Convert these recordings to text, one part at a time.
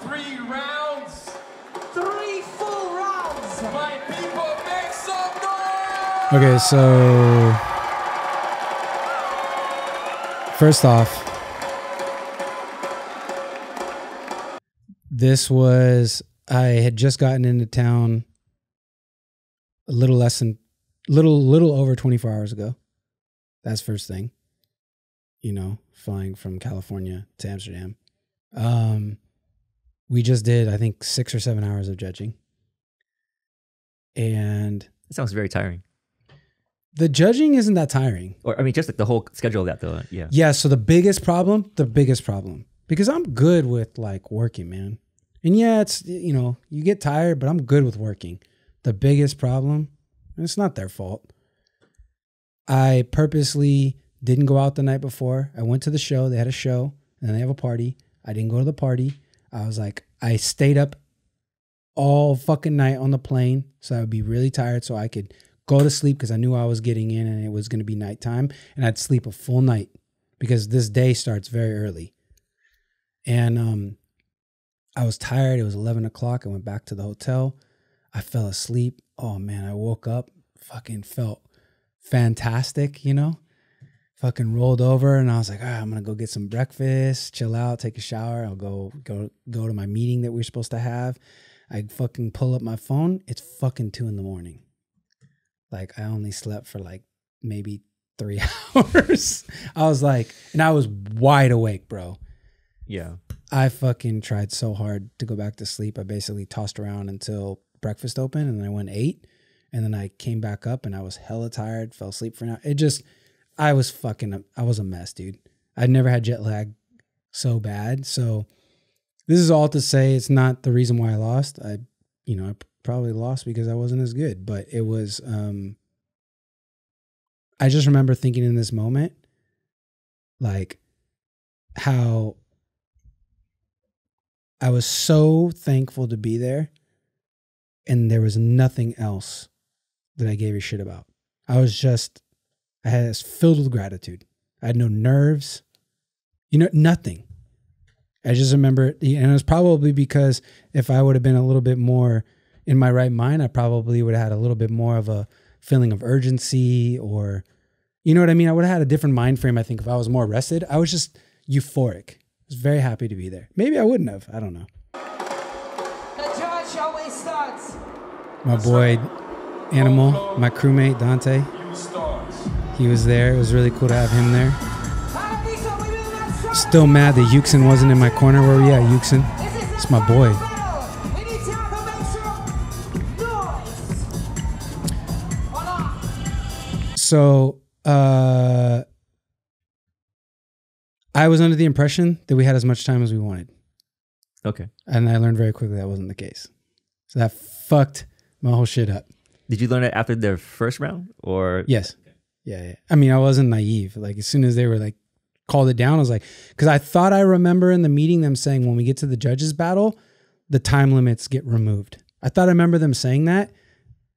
3 rounds. 3 full rounds. My people, make some noise. Okay, so first off, I had just gotten into town a little over 24 hours ago. That's first thing. You know, flying from California to Amsterdam. We just did, I think, 6 or 7 hours of judging. And it sounds very tiring. The judging isn't that tiring. Or, I mean, just like the whole schedule of that though. Yeah. Yeah. So the biggest problem, because I'm good with like working, man. And yeah, it's, you know, you get tired, but I'm good with working. The biggest problem, and it's not their fault. I purposely didn't go out the night before. I went to the show. They had a show and then they have a party. I didn't go to the party. I was like, I stayed up all fucking night on the plane. So I would be really tired so I could go to sleep because I knew I was getting in and it was going to be nighttime. And I'd sleep a full night because this day starts very early. And I was tired. It was 11 o'clock. I went back to the hotel. I fell asleep. Oh man, I woke up, fucking felt fantastic, you know? Fucking rolled over and I was like, all right, I'm going to go get some breakfast, chill out, take a shower. I'll go to my meeting that we're supposed to have. I fucking pull up my phone. It's fucking 2 a.m. Like I only slept for like maybe 3 hours. I was like, and I was wide awake, bro. Yeah. I fucking tried so hard to go back to sleep. I basically tossed around until breakfast opened and then I went 8 and then I came back up and I was hella tired, fell asleep for an hour. I was a mess, dude. I'd never had jet lag so bad. So this is all to say it's not the reason why I lost. I probably lost because I wasn't as good, but it was, I just remember thinking in this moment, like how I was so thankful to be there and there was nothing else that I gave a shit about. I was filled with gratitude. I had no nerves, nothing. I just remember, and it was probably because if I would have been a little bit more in my right mind, I probably would have had a little bit more of a feeling of urgency or, you know what I mean? I would have had a different mind frame, I think, if I was more rested. I was just euphoric. I was very happy to be there. Maybe I wouldn't have. I don't know. The judge always starts. My boy, Animal, my crewmate, Dante. He was there. It was really cool to have him there. Still mad that Yuxin wasn't in my corner. Where were you at, Yuxin? It's my boy. So, I was under the impression that we had as much time as we wanted. Okay. And I learned very quickly that wasn't the case. So that fucked my whole shit up. Did you learn it after their first round or? Yes. Yeah. I mean, I wasn't naive. Like as soon as they were like called it down, I was like, because I thought I remember in the meeting them saying when we get to the judges battle, the time limits get removed. I thought I remember them saying that.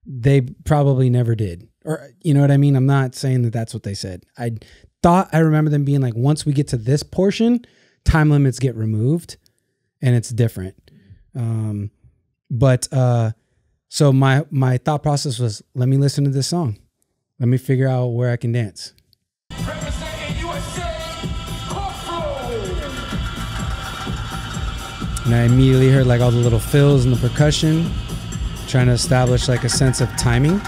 They probably never did. Or, you know what I mean? I'm not saying that that's what they said. I thought I remember them being like, once we get to this portion, time limits get removed and it's different. So my thought process was, let me listen to this song. Let me figure out where I can dance. Representing USA, Coflo. And I immediately heard like all the little fills and the percussion, trying to establish like a sense of timing.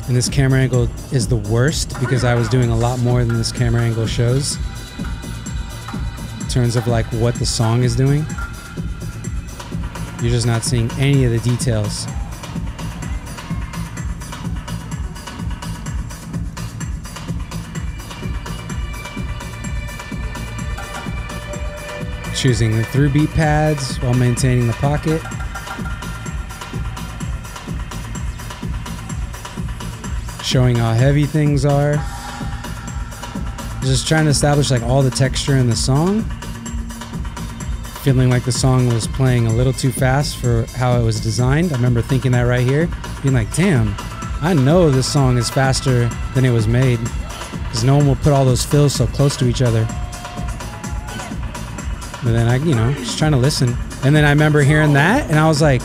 And this camera angle is the worst because I was doing a lot more than this camera angle shows in terms of like what the song is doing. You're just not seeing any of the details. Choosing the through beat pads while maintaining the pocket. Showing how heavy things are. Just trying to establish like all the texture in the song. Feeling like the song was playing a little too fast for how it was designed. I remember thinking that right here, being like, damn, I know this song is faster than it was made because no one will put all those fills so close to each other. But then I, just trying to listen. And then I remember hearing that, and I was like,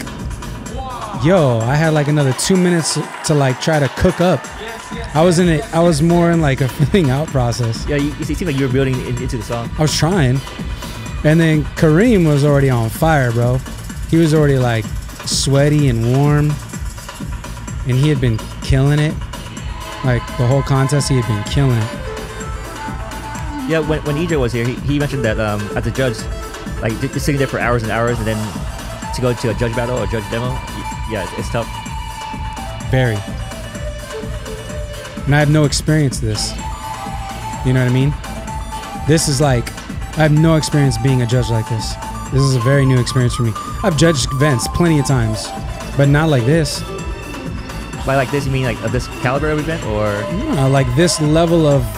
yo, I had like another 2 minutes to like try to cook up. I was more in like a feeling out process. Yeah, it seemed like you were building into the song. I was trying. And then Karim was already on fire, bro. He was already like sweaty and warm. And he had been killing it. Like the whole contest, he had been killing it. Yeah, when EJ was here, he mentioned that as a judge, like just sitting there for hours and hours, and then to go to a judge battle or judge demo, yeah, it's tough. Very. And I have no experience this. You know what I mean? This is like, I have no experience being a judge like this. This is a very new experience for me. I've judged events plenty of times, but not like this. By like this, you mean like of this caliber of event, or like this level of,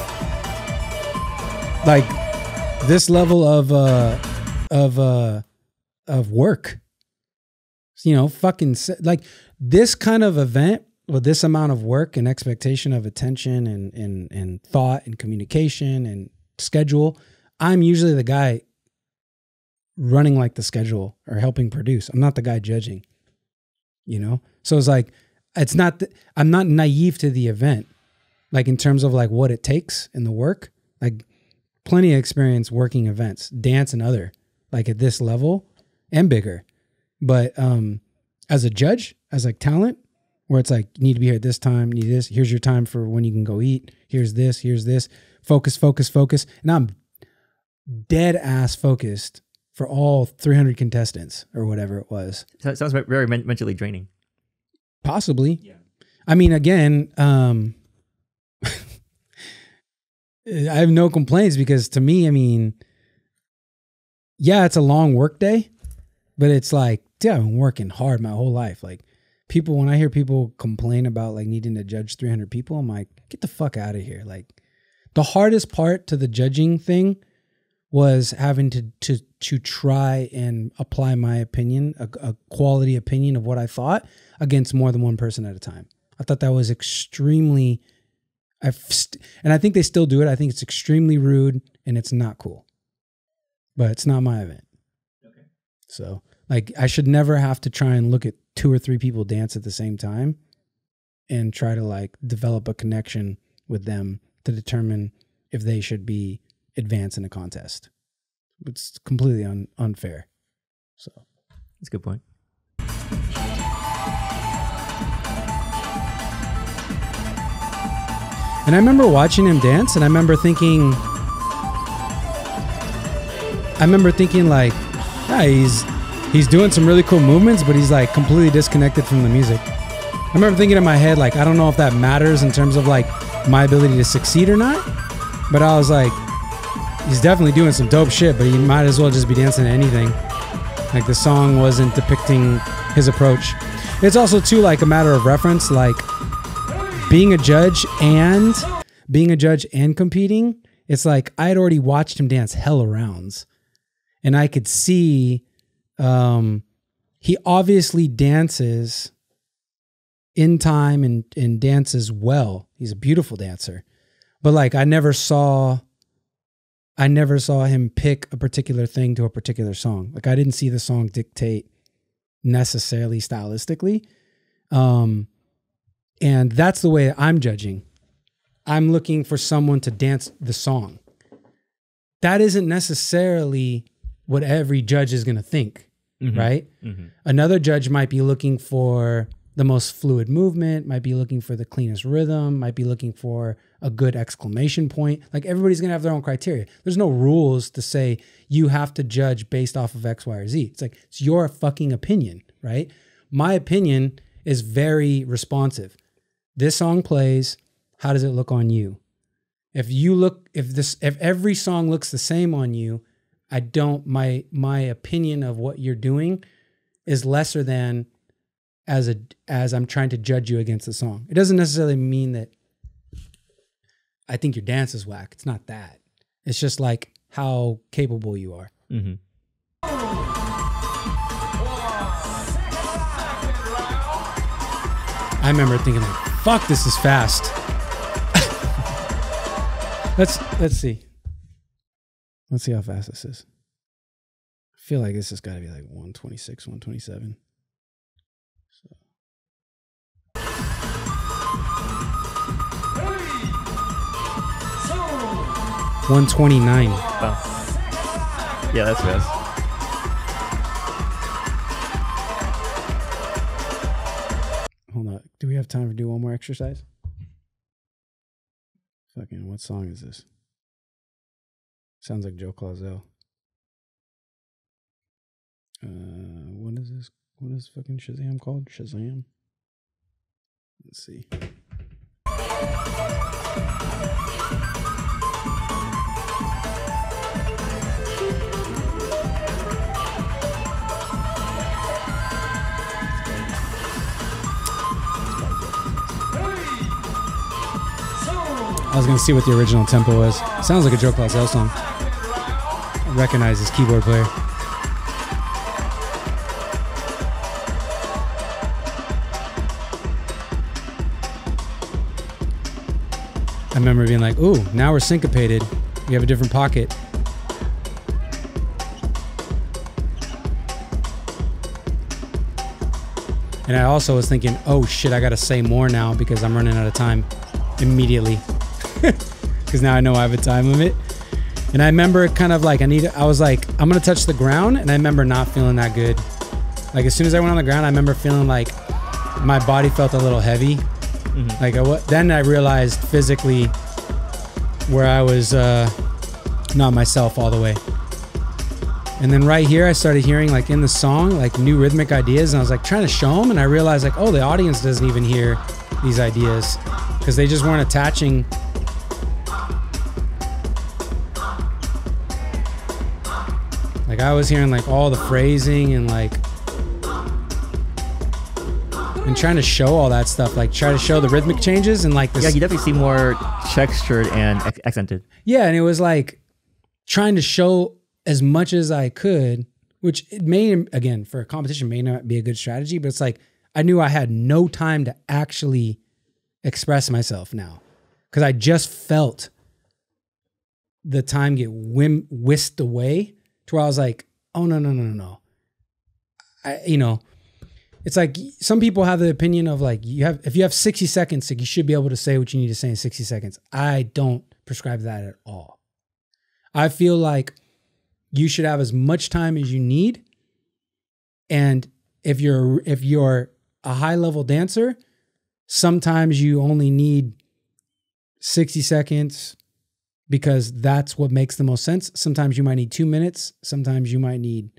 of work. Fucking like this kind of event with this amount of work and expectation of attention and thought and communication and schedule. I'm usually the guy running like the schedule or helping produce. I'm not the guy judging, So it's like, I'm not naive to the event, like in terms of like what it takes and the work, like plenty of experience working events, dance and other, like at this level and bigger. But as a judge, as like talent, where it's like, you need to be here at this time, need this, here's your time for when you can go eat, here's this, focus. And I'm dead ass focused for all 300 contestants or whatever it was. So it sounds very mentally draining. Possibly. Yeah. I mean, again, I have no complaints because to me, I mean, yeah, it's a long work day, but it's like, dude, I've been working hard my whole life. Like when I hear people complain about like needing to judge 300 people, I'm like, get the fuck out of here. Like the hardest part to the judging thing was having to try and apply my opinion, a quality opinion of what I thought against more than one person at a time. I thought that was extremely, and I think they still do it. I think it's extremely rude and it's not cool, but it's not my event. Okay. So like I should never have to try and look at 2 or 3 people dance at the same time and try to like develop a connection with them to determine if they should be advanced in a contest. It's completely unfair. So that's a good point. And I remember watching him dance, and I remember thinking like, yeah, he's doing some really cool movements, but he's like completely disconnected from the music. I remember thinking in my head, like, I don't know if that matters in terms of like my ability to succeed or not, but I was like, he's definitely doing some dope shit, but he might as well just be dancing to anything. Like the song wasn't depicting his approach. It's also too like a matter of reference, like being a judge and competing. It's like I had already watched him dance hella rounds, and I could see he obviously dances in time and dances well. He's a beautiful dancer, but like I never saw him pick a particular thing to a particular song. Like I didn't see the song dictate necessarily stylistically. And that's the way I'm judging. I'm looking for someone to dance the song. That isn't necessarily what every judge is going to think, right? Mm-hmm. Another judge might be looking for the most fluid movement, might be looking for the cleanest rhythm, might be looking for a good exclamation point. Like everybody's going to have their own criteria. There's no rules to say you have to judge based off of X, Y, or Z. It's like, it's your fucking opinion, right? My opinion is very responsive. This song plays, how does it look on you? If every song looks the same on you, my opinion of what you're doing is lesser than as I'm trying to judge you against the song. It doesn't necessarily mean that I think your dance is whack. It's not that. It's just like how capable you are. Mm-hmm. I remember thinking like, fuck, this is fast. Let's see. Let's see how fast this is. feel like this has got to be like 126, 127. So. 129. Oh. Yeah, that's fast. Hold on. Do we have time to do one more exercise? Fucking, what song is this? Sounds like Joe Clauzel. What is this? What is fucking Shazam called? Shazam? Let's see. I was gonna see what the original tempo was. Sounds like a Joe Clauzel song. I recognize his keyboard player. I remember being like, ooh, now we're syncopated. We have a different pocket. And I also was thinking, oh shit, I gotta say more now because I'm running out of time immediately. Because now I know I have a time limit. And I remember kind of like, I was like, I'm gonna touch the ground, and I remember not feeling that good. Like as soon as I went on the ground, I remember feeling like my body felt a little heavy. Mm-hmm. Like then I realized physically where I was not myself all the way. And then right here, I started hearing like in the song, like new rhythmic ideas. And I was like trying to show them. And I realized like, oh, the audience doesn't even hear these ideas because they just weren't attaching. Like I was hearing like all the phrasing and like, and trying to show all that stuff, like try to show the rhythmic changes and like this. Yeah, you definitely seem more textured and accented. Yeah, and it was like trying to show as much as I could, which it may, again, for a competition may not be a good strategy, but it's like I knew I had no time to actually express myself now because I just felt the time get whisked away to where I was like, oh, no. It's like some people have the opinion of like if you have 60 seconds, like you should be able to say what you need to say in 60 seconds. I don't prescribe that at all. I feel like you should have as much time as you need. And if you're a high level dancer, sometimes you only need 60 seconds because that's what makes the most sense. Sometimes you might need 2 minutes. Sometimes you might need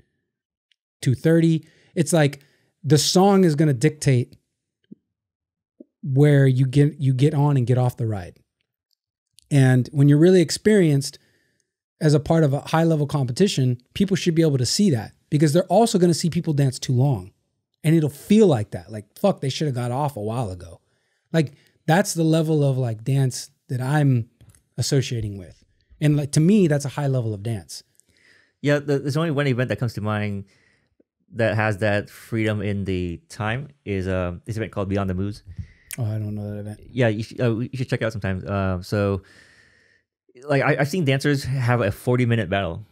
2:30. It's like, the song is going to dictate where you get on and get off the ride. And when you're really experienced as a part of a high level competition, people should be able to see that because they're also going to see people dance too long and it'll feel like that. Like, fuck, they should have got off a while ago. Like that's the level of like dance that I'm associating with. And like, to me, that's a high level of dance. Yeah. There's only one event that comes to mind that has that freedom in the time is this event called Beyond the Moves. Oh, I don't know that event. Yeah, you should check it out sometime. So, like, I've seen dancers have a 40-minute battle.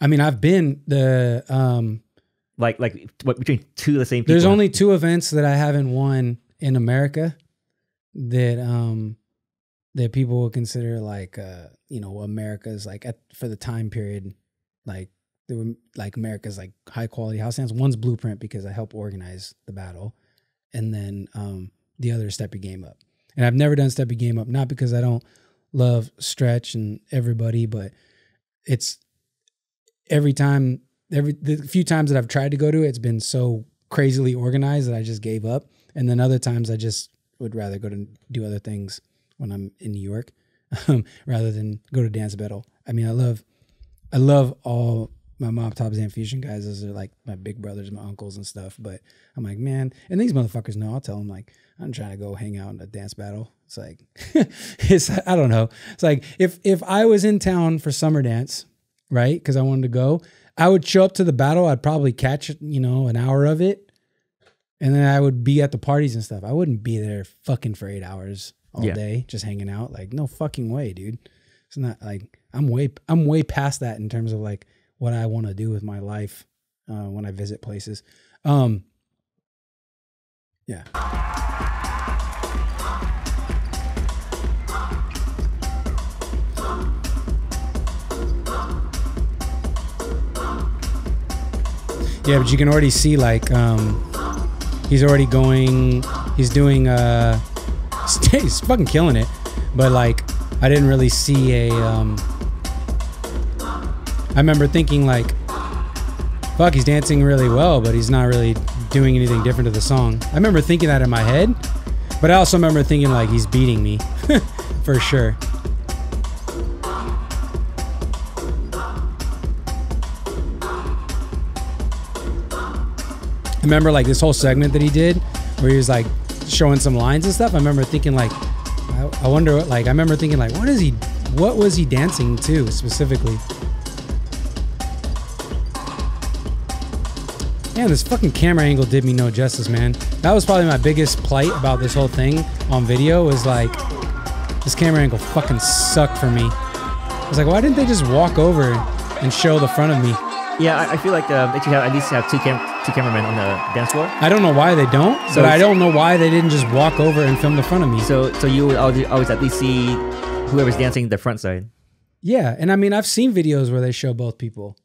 I mean, I've been the like what, between two of the same people. There's only 2 events that I haven't won in America that that people would consider like America's like for the time period, like. They were like America's like high quality house dance. One's Blueprint because I helped organize the battle. And then the other is Step Your Game Up. And I've never done Step Your Game Up, not because I don't love Stretch and everybody, but it's the few times that I've tried to go to it, it's been so crazily organized that I just gave up. And then other times I just would rather go to do other things when I'm in New York rather than go to dance battle. I mean, I love all my Mob Top Zan Fusion guys. Those are like my big brothers, my uncles and stuff. But I'm like, man, and these motherfuckers know. I'll tell them like, I'm trying to go hang out in a dance battle. It's like, I don't know. It's like if I was in town for summer dance, right? Because I wanted to go, I would show up to the battle. I'd probably catch, an hour of it. And then I would be at the parties and stuff. I wouldn't be there fucking for 8 hours all day, just hanging out. Like, no fucking way, dude. It's not like I'm way past that in terms of like what I want to do with my life when I visit places. Yeah. Yeah, but you can already see like he's already going. He's doing. He's fucking killing it. But like, I didn't really see a. I remember thinking like, fuck, he's dancing really well, but he's not really doing anything different to the song. I remember thinking that in my head, but I also remember thinking like he's beating me, for sure. I remember like this whole segment that he did where he was like showing some lines and stuff. I remember thinking like, I wonder what, like, I remember thinking like, what was he dancing to specifically? Man, this fucking camera angle did me no justice, man. That was probably my biggest plight about this whole thing on video, was like, this camera angle fucking sucked for me. I was like, why didn't they just walk over and show the front of me? Yeah, I feel like they should have at least have two cameramen on the dance floor. I don't know why they don't, but I don't know why they didn't just walk over and film the front of me. So you would always at least see whoever's dancing the front side. Yeah, and I mean, I've seen videos where they show both people.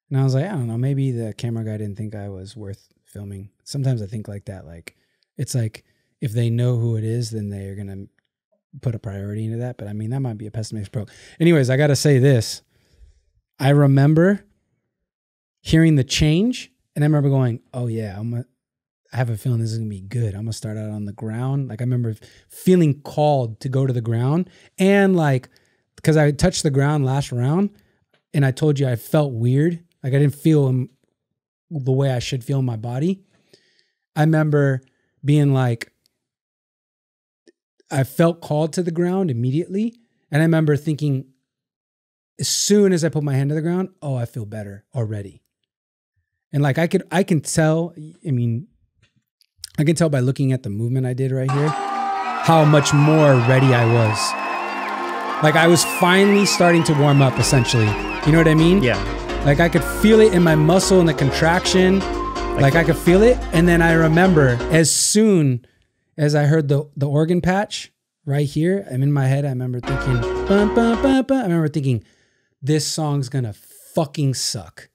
And I was like, I don't know, maybe the camera guy didn't think I was worth filming. Sometimes I think like that. Like, it's like, if they know who it is, then they're going to put a priority into that. But I mean, that might be a pessimistic approach. Anyways, I got to say this. I remember hearing the change, and I remember going, oh yeah, I have a feeling this is going to be good. I'm going to start out on the ground. Like, I remember feeling called to go to the ground. And like, because I touched the ground last round, and I told you I felt weird. Like, I didn't feel the way I should feel in my body. I remember being like, I felt called to the ground immediately. And I remember thinking, as soon as I put my hand to the ground, oh, I feel better already. And like, I can tell, I mean, I can tell by looking at the movement I did right here, how much more ready I was. Like, I was finally starting to warm up, essentially. You know what I mean? Yeah. Like, I could feel it in my muscle and the contraction. Like I could feel it. And then I remember, as soon as I heard the organ patch right here, I'm in my head, I remember thinking, bum, bum, bum, bum. I remember thinking, this song's gonna fucking suck.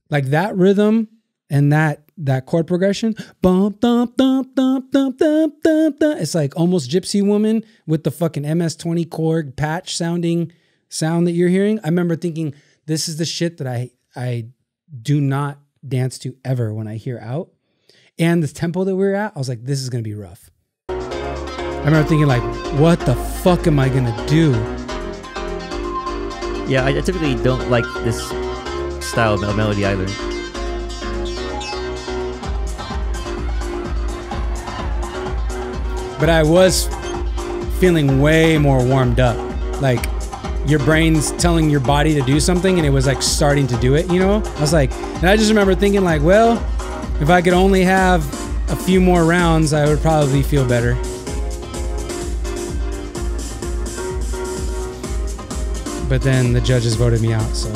Like, that rhythm and that chord progression, bum, bum, bum, bum, bum, bum, bum, bum. It's like almost Gypsy Woman with the fucking MS-20 Korg patch sound that you're hearing. I remember thinking, this is the shit that I do not dance to ever when I hear out. And the tempo that we're at, I was like, this is going to be rough. I remember thinking like, what the fuck am I going to do? Yeah, I typically don't like this style of melody either. But I was feeling way more warmed up. Like, your brain's telling your body to do something, and it was like starting to do it, you know? I was like, and I just remember thinking like, well, if I could only have a few more rounds, I would probably feel better. But then the judges voted me out, so.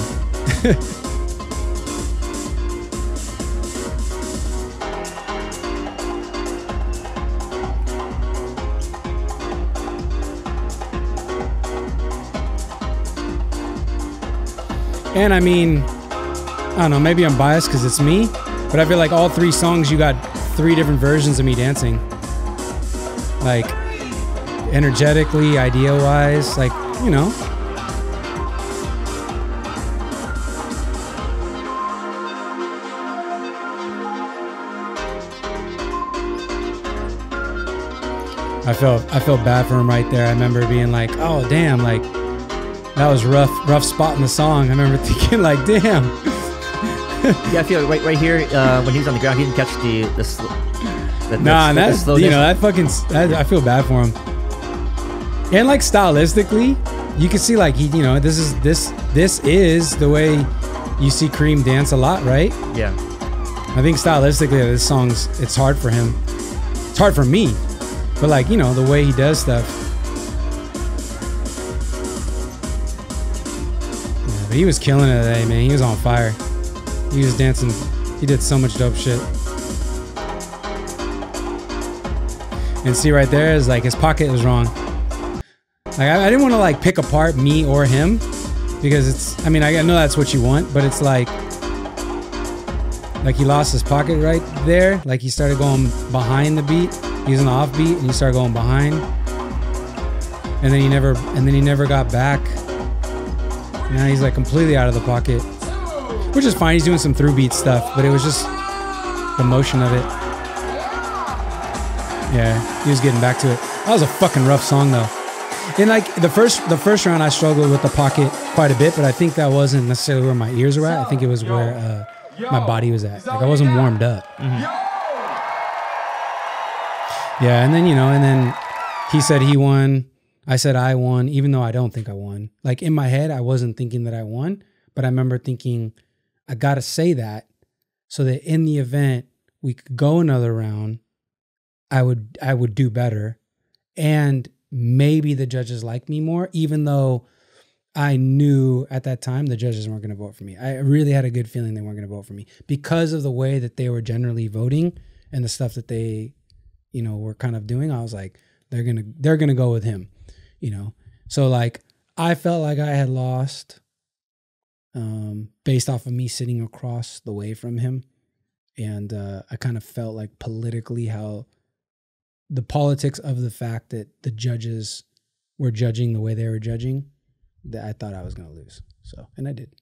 And I mean, I don't know, maybe I'm biased because it's me, but I feel like all three songs, you got three different versions of me dancing. Like, energetically, idea-wise, like, you know. I felt bad for him right there. I remember being like, oh damn, like, that was rough spot in the song. I remember thinking like, damn. Yeah, I feel right here when he was on the ground, he didn't catch the slow. That's, you know, that fucking, I feel bad for him. And like, stylistically, you can see like, he, you know, this is the way you see Karim dance a lot, right? Yeah. I think stylistically, this song's, it's hard for him. It's hard for me, but like, you know, the way he does stuff. But he was killing it today, man. He was on fire. He was dancing. He did so much dope shit. And see right there is like his pocket was wrong. Like I didn't want to like pick apart me or him because it's, I mean, I know that's what you want, but it's like he lost his pocket right there. Like he started going behind the beat. He was an off beat and he started going behind. And then he never got back. Now he's like completely out of the pocket, which is fine. He's doing some through beat stuff, but it was just the motion of it. Yeah, he was getting back to it. That was a fucking rough song though. And like the first round, I struggled with the pocket quite a bit, but I think that wasn't necessarily where my ears were at. I think it was where my body was at. Like I wasn't warmed up. Yeah, and then he said he won. I said I won, even though I don't think I won. Like in my head, I wasn't thinking that I won, but I remember thinking I gotta say that so that in the event we could go another round, I would do better, and maybe the judges like me more, even though I knew at that time the judges weren't going to vote for me. I really had a good feeling they weren't going to vote for me because of the way that they were generally voting and the stuff that they, were kind of doing. I was like, they're gonna go with him, So like I felt like I had lost, based off of me sitting across the way from him, and I kind of felt like politically how the politics of the fact that the judges were judging the way they were judging, that I thought I was going to lose. So, and I did.